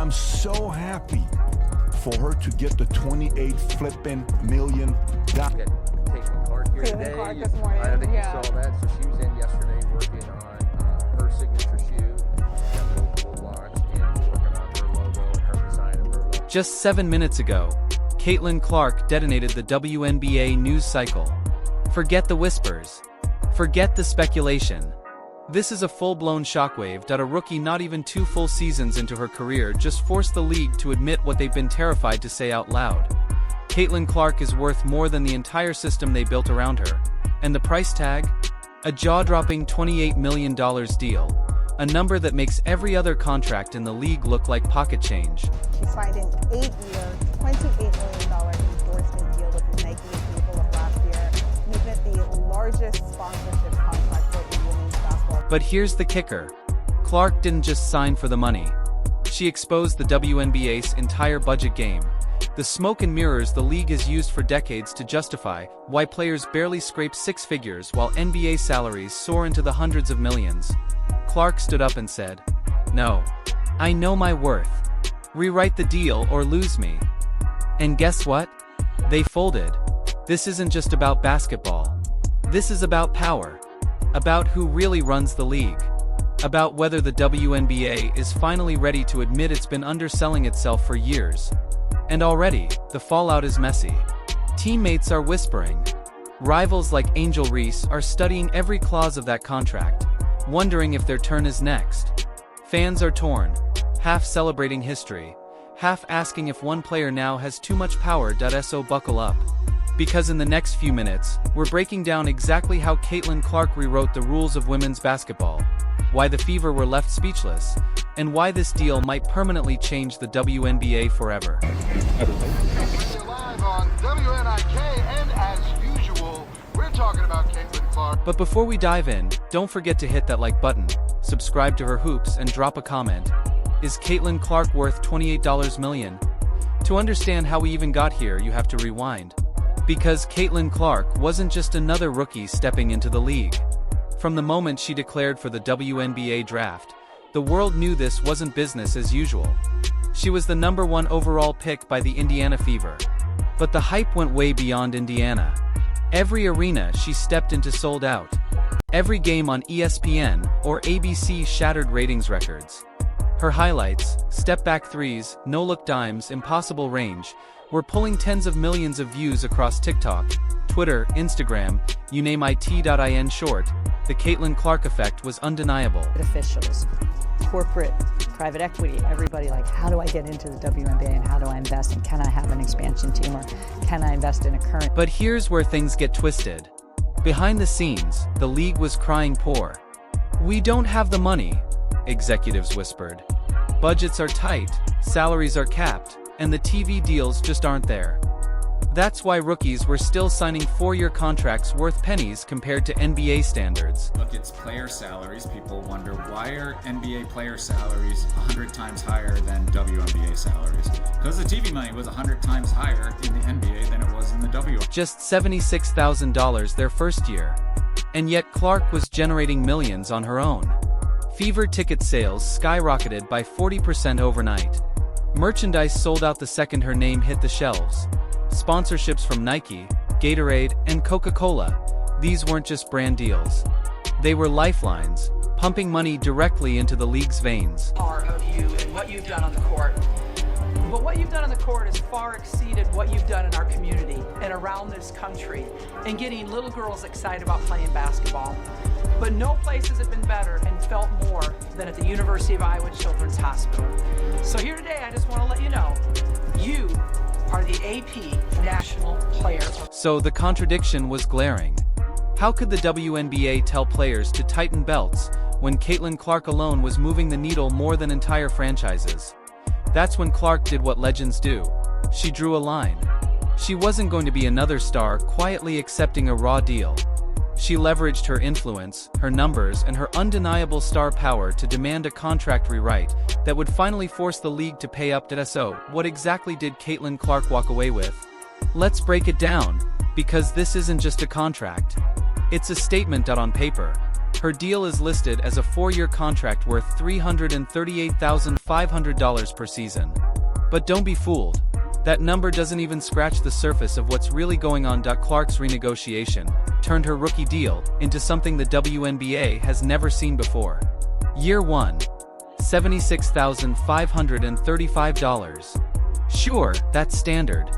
I'm so happy for her to get the 28 flipping million. Caitlin Clark here today. Clark this morning. I don't think you saw that. So she was in yesterday working on her signature shoe. Got multiple blocks and working on her logo and her design of her logo. Just 7 minutes ago, Caitlin Clark detonated the WNBA news cycle. Forget the whispers. Forget the speculation. This is a full-blown shockwave that a rookie not even 2 full seasons into her career just forced the league to admit what they've been terrified to say out loud. Caitlin Clark is worth more than the entire system they built around her. And the price tag? A jaw-dropping $28 million deal. A number that makes every other contract in the league look like pocket change. She signed an 8-year, $28 million endorsement deal with the Nike in April of last year, making it the largest sponsorship contract for the women's basketball. But here's the kicker. Clark didn't just sign for the money. She exposed the WNBA's entire budget game. The smoke and mirrors the league has used for decades to justify why players barely scrape 6 figures while NBA salaries soar into the hundreds of millions. Clark stood up and said, "No, I know my worth. Rewrite the deal or lose me." And guess what? They folded. This isn't just about basketball. This is about power. About who really runs the league. About whether the WNBA is finally ready to admit it's been underselling itself for years. And already, the fallout is messy. Teammates are whispering. Rivals like Angel Reese are studying every clause of that contract, wondering if their turn is next. Fans are torn, half celebrating history, half asking if one player now has too much power. So buckle up. Because in the next few minutes, we're breaking down exactly how Caitlin Clark rewrote the rules of women's basketball, why the Fever were left speechless, and why this deal might permanently change the WNBA forever. We're live on WNIK, and as usual, we're talking about Caitlin Clark. But before we dive in, don't forget to hit that like button, subscribe to her hoops, and drop a comment. Is Caitlin Clark worth $28 million? To understand how we even got here, you have to rewind. Because Caitlin Clark wasn't just another rookie stepping into the league. From the moment she declared for the WNBA draft, the world knew this wasn't business as usual. She was the #1 overall pick by the Indiana Fever. But the hype went way beyond Indiana. Every arena she stepped into sold out. Every game on ESPN or ABC shattered ratings records. Her highlights, step-back threes, no-look dimes, impossible range, were pulling tens of millions of views across TikTok, Twitter, Instagram, you name it. In short, the Caitlin Clark effect was undeniable. Officials, corporate, private equity, everybody like, how do I get into the WNBA and how do I invest and can I have an expansion team or can I invest in a current? But here's where things get twisted. Behind the scenes, the league was crying poor. "We don't have the money," executives whispered. "Budgets are tight, salaries are capped, and the TV deals just aren't there." That's why rookies were still signing 4-year contracts worth pennies compared to NBA standards. Look, it's player salaries. People wonder, why are NBA player salaries 100 times higher than WNBA salaries? Because the TV money was 100 times higher in the NBA than it was in the WNBA. Just $76,000 their first year. And yet Clark was generating millions on her own. Fever ticket sales skyrocketed by 40% overnight. Merchandise sold out the second her name hit the shelves. Sponsorships from Nike, Gatorade, and Coca-Cola. These weren't just brand deals. They were lifelines, pumping money directly into the league's veins. Of you and what you've done on the court. But what you've done on the court has far exceeded what you've done in our community and around this country and getting little girls excited about playing basketball. But no place has it been better and felt more than at the University of Iowa Children's Hospital. So here today, I just want to let you know, you are the AP National Player. So the contradiction was glaring. How could the WNBA tell players to tighten belts when Caitlin Clark alone was moving the needle more than entire franchises? That's when Clark did what legends do. She drew a line. She wasn't going to be another star quietly accepting a raw deal. She leveraged her influence, her numbers, and her undeniable star power to demand a contract rewrite that would finally force the league to pay up. So, what exactly did Caitlin Clark walk away with? Let's break it down, because this isn't just a contract. It's a statement on paper. Her deal is listed as a 4-year contract worth $338,500 per season. But don't be fooled. That number doesn't even scratch the surface of what's really going on. Clark's renegotiation turned her rookie deal into something the WNBA has never seen before. Year 1. $76,535. Sure, that's standard.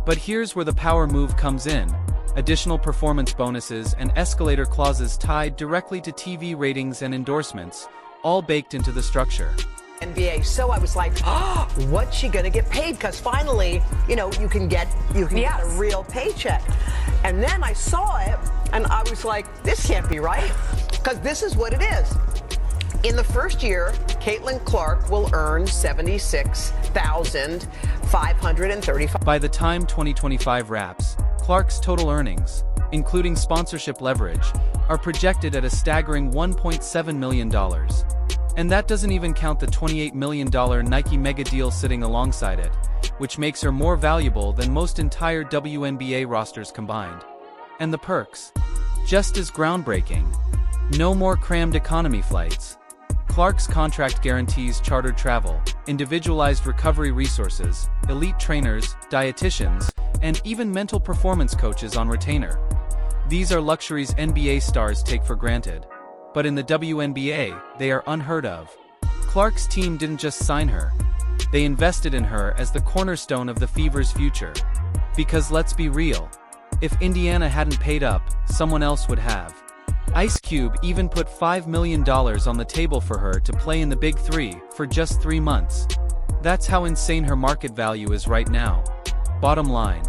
But here's where the power move comes in. Additional performance bonuses and escalator clauses tied directly to TV ratings and endorsements, all baked into the structure. NBA. So I was like, oh, what's she gonna get paid? Because finally, you can get get a real paycheck. And then I saw it, and I was like, this can't be right, because this is what it is. In the first year, Caitlin Clark will earn $76,535. By the time 2025 wraps, Clark's total earnings, including sponsorship leverage, are projected at a staggering $1.7 million. And that doesn't even count the $28 million Nike mega deal sitting alongside it, which makes her more valuable than most entire WNBA rosters combined. And the perks? Just as groundbreaking. No more crammed economy flights. Clark's contract guarantees chartered travel, individualized recovery resources, elite trainers, dietitians, and even mental performance coaches on retainer. These are luxuries NBA stars take for granted. But in the WNBA, they are unheard of. Clark's team didn't just sign her. They invested in her as the cornerstone of the Fever's future. Because let's be real, if Indiana hadn't paid up, someone else would have. Ice Cube even put $5 million on the table for her to play in the Big Three for just 3 months. That's how insane her market value is right now. Bottom line,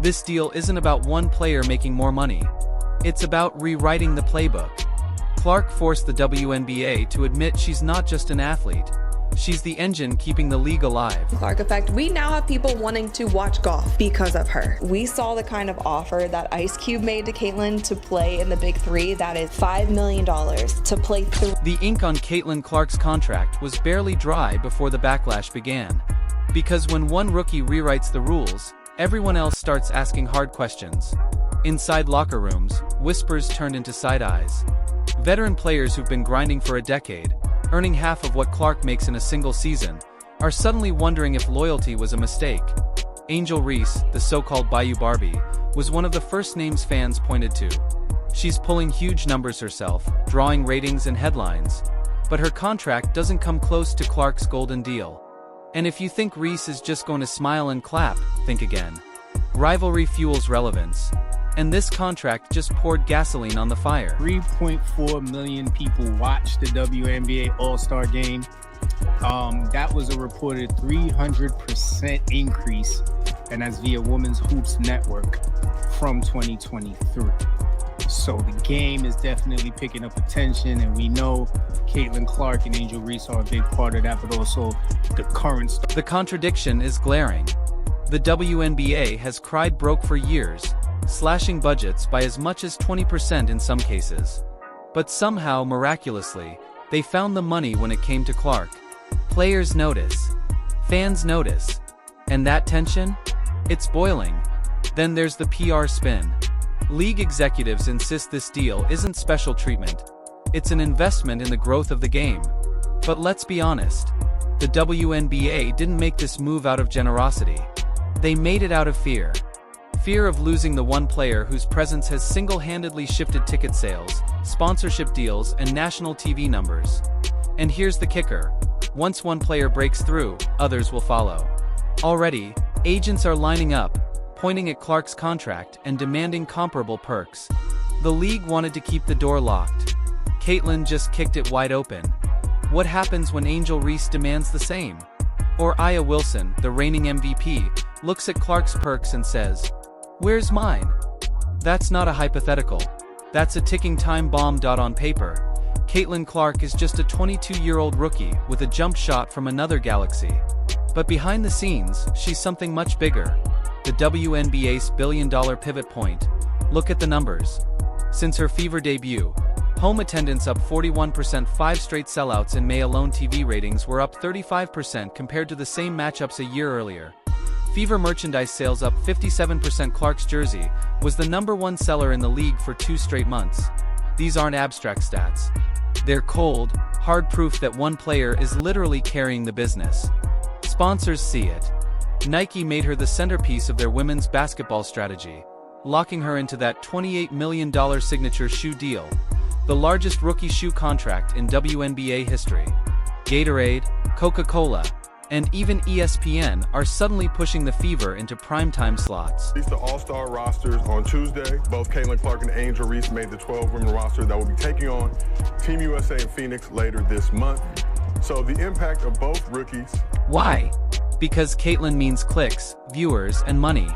this deal isn't about one player making more money. It's about rewriting the playbook. Clark forced the WNBA to admit she's not just an athlete. She's the engine keeping the league alive. Clark effect. We now have people wanting to watch golf because of her. We saw the kind of offer that Ice Cube made to Caitlin to play in the Big Three. That is $5 million to play through. The ink on Caitlin Clark's contract was barely dry before the backlash began. Because when one rookie rewrites the rules, everyone else starts asking hard questions. Inside locker rooms, whispers turned into side eyes. Veteran players who've been grinding for a decade, earning half of what Clark makes in a single season, are suddenly wondering if loyalty was a mistake. Angel Reese, the so-called Bayou Barbie, was one of the first names fans pointed to. She's pulling huge numbers herself, drawing ratings and headlines. But her contract doesn't come close to Clark's golden deal. And if you think Reese is just going to smile and clap, think again. Rivalry fuels relevance. And this contract just poured gasoline on the fire. 3.4 million people watched the WNBA All-Star Game. That was a reported 300% increase, and that's via Women's Hoops Network from 2023. So the game is definitely picking up attention, and we know Caitlin Clark and Angel Reese are a big part of that, but also the current... The contradiction is glaring. The WNBA has cried broke for years, slashing budgets by as much as 20% in some cases. But somehow, miraculously, they found the money when it came to Clark. Players notice. Fans notice. And that tension? It's boiling. Then there's the PR spin. League executives insist this deal isn't special treatment. It's an investment in the growth of the game. But let's be honest. The WNBA didn't make this move out of generosity. They made it out of fear. Fear of losing the one player whose presence has single-handedly shifted ticket sales, sponsorship deals, and national TV numbers. And here's the kicker. Once one player breaks through, others will follow. Already, agents are lining up, pointing at Clark's contract and demanding comparable perks. The league wanted to keep the door locked. Caitlin just kicked it wide open. What happens when Angel Reese demands the same? Or Aya Wilson, the reigning MVP, looks at Clark's perks and says, "Where's mine?" That's not a hypothetical. That's a ticking time bomb. On paper, Caitlin Clark is just a 22-year-old rookie with a jump shot from another galaxy. But behind the scenes, she's something much bigger. The WNBA's billion-dollar pivot point. Look at the numbers. Since her Fever debut, home attendance up 41%, 5 straight sellouts in May alone. TV ratings were up 35% compared to the same matchups a year earlier. Fever merchandise sales up 57%. Clark's jersey was the #1 seller in the league for 2 straight months. these aren't abstract stats. They're cold, hard proof that one player is literally carrying the business. Sponsors see it. Nike made her the centerpiece of their women's basketball strategy, locking her into that $28 million signature shoe deal, the largest rookie shoe contract in WNBA history. Gatorade, Coca-Cola, and even ESPN are suddenly pushing the Fever into primetime slots. These are all-star rosters on Tuesday. Both Caitlin Clark and Angel Reese made the 12-women roster that will be taking on Team USA in Phoenix later this month. So the impact of both rookies. Why? Because Caitlin means clicks, viewers, and money.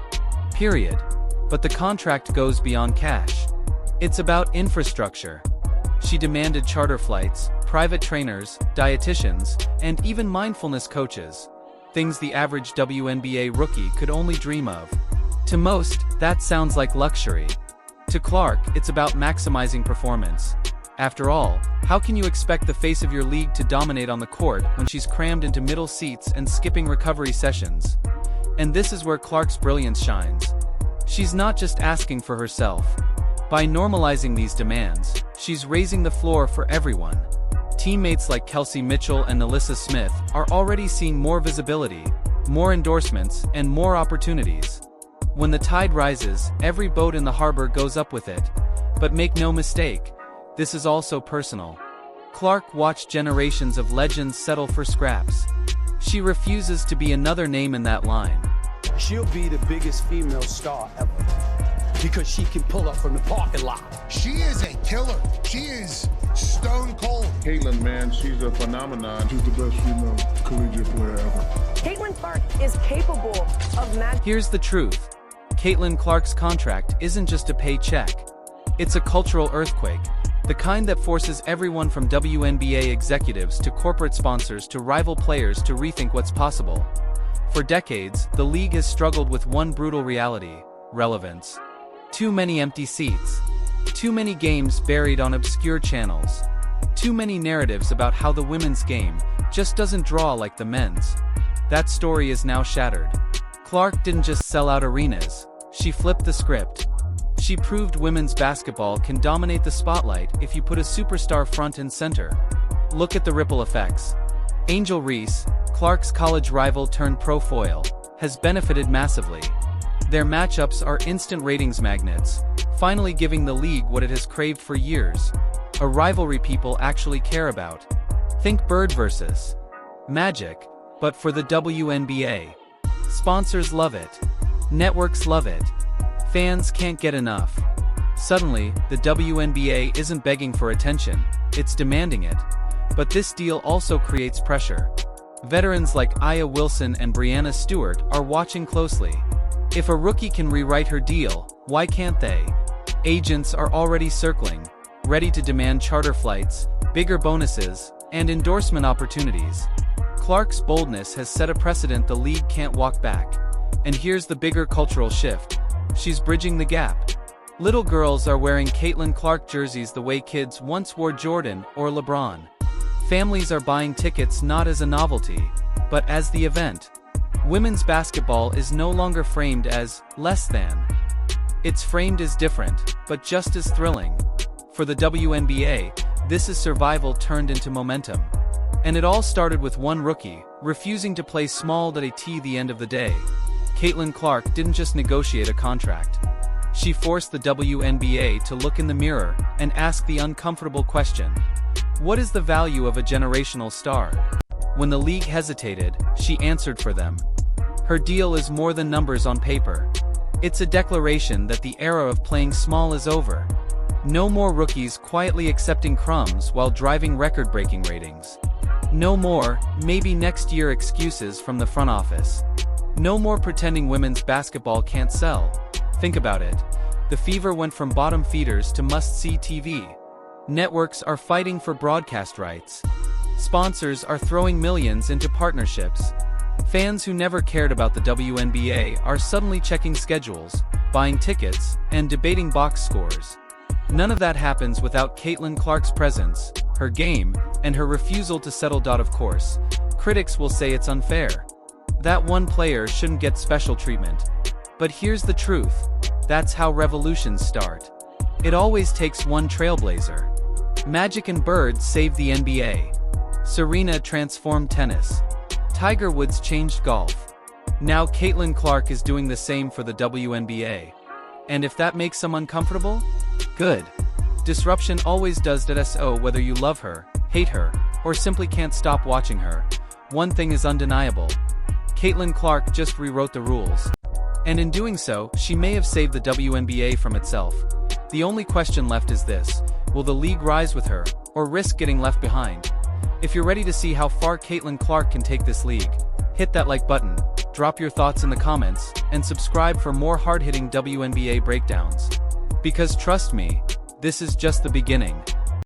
Period. But the contract goes beyond cash. It's about infrastructure. She demanded charter flights, private trainers, dietitians, and even mindfulness coaches. Things the average WNBA rookie could only dream of. To most, that sounds like luxury. To Clark, it's about maximizing performance. After all, how can you expect the face of your league to dominate on the court when she's crammed into middle seats and skipping recovery sessions? And this is where Clark's brilliance shines. She's not just asking for herself. By normalizing these demands, she's raising the floor for everyone. Teammates like Kelsey Mitchell and Alyssa Smith are already seeing more visibility, more endorsements, and more opportunities. When the tide rises, every boat in the harbor goes up with it. But make no mistake, this is also personal. Clark watched generations of legends settle for scraps. She refuses to be another name in that line. She'll be the biggest female star ever because she can pull up from the parking lot. She is a killer. She is stone cold. Caitlin, man, she's a phenomenon. She's the best female collegiate player ever. Caitlin Clark is capable of magic. Here's the truth. Caitlin Clark's contract isn't just a paycheck. It's a cultural earthquake, the kind that forces everyone from WNBA executives to corporate sponsors to rival players to rethink what's possible. For decades, the league has struggled with one brutal reality: relevance. Too many empty seats. Too many games buried on obscure channels. Too many narratives about how the women's game just doesn't draw like the men's. That story is now shattered. Clark didn't just sell out arenas. She flipped the script. She proved women's basketball can dominate the spotlight if you put a superstar front and center. Look at the ripple effects. Angel Reese, Clark's college rival turned pro foil, has benefited massively. Their matchups are instant ratings magnets, finally giving the league what it has craved for years: a rivalry people actually care about. Think Bird versus Magic, but for the WNBA. Sponsors love it. Networks love it. Fans can't get enough. Suddenly, the WNBA isn't begging for attention, it's demanding it. But this deal also creates pressure. Veterans like Aya Wilson and Breanna Stewart are watching closely. If a rookie can rewrite her deal, why can't they? Agents are already circling, ready to demand charter flights, bigger bonuses, and endorsement opportunities. Clark's boldness has set a precedent the league can't walk back. And here's the bigger cultural shift. She's bridging the gap. Little girls are wearing Caitlin Clark jerseys the way kids once wore Jordan or LeBron. Families are buying tickets not as a novelty, but as the event. Women's basketball is no longer framed as less than. It's framed as different, but just as thrilling. For the WNBA, this is survival turned into momentum. And it all started with one rookie, refusing to play small at the end of the day. Caitlin Clark didn't just negotiate a contract. She forced the WNBA to look in the mirror and ask the uncomfortable question: what is the value of a generational star? When the league hesitated, she answered for them. Her deal is more than numbers on paper. It's a declaration that the era of playing small is over. No more rookies quietly accepting crumbs while driving record-breaking ratings. No more, maybe next year excuses from the front office. No more pretending women's basketball can't sell. Think about it. The Fever went from bottom feeders to must-see TV. Networks are fighting for broadcast rights. Sponsors are throwing millions into partnerships. Fans who never cared about the WNBA are suddenly checking schedules, buying tickets, and debating box scores. None of that happens without Caitlin Clark's presence, her game, and her refusal to settle. Of course, critics will say it's unfair. That one player shouldn't get special treatment. But here's the truth. That's how revolutions start. It always takes one trailblazer. Magic and Bird saved the NBA. Serena transformed tennis. Tiger Woods changed golf. Now Caitlin Clark is doing the same for the WNBA. And if that makes some uncomfortable? Good. Disruption always does that, so whether you love her, hate her, or simply can't stop watching her, one thing is undeniable. Caitlin Clark just rewrote the rules. And in doing so, she may have saved the WNBA from itself. The only question left is this: will the league rise with her, or risk getting left behind? If you're ready to see how far Caitlin Clark can take this league, hit that like button, drop your thoughts in the comments, and subscribe for more hard-hitting WNBA breakdowns. Because trust me, this is just the beginning.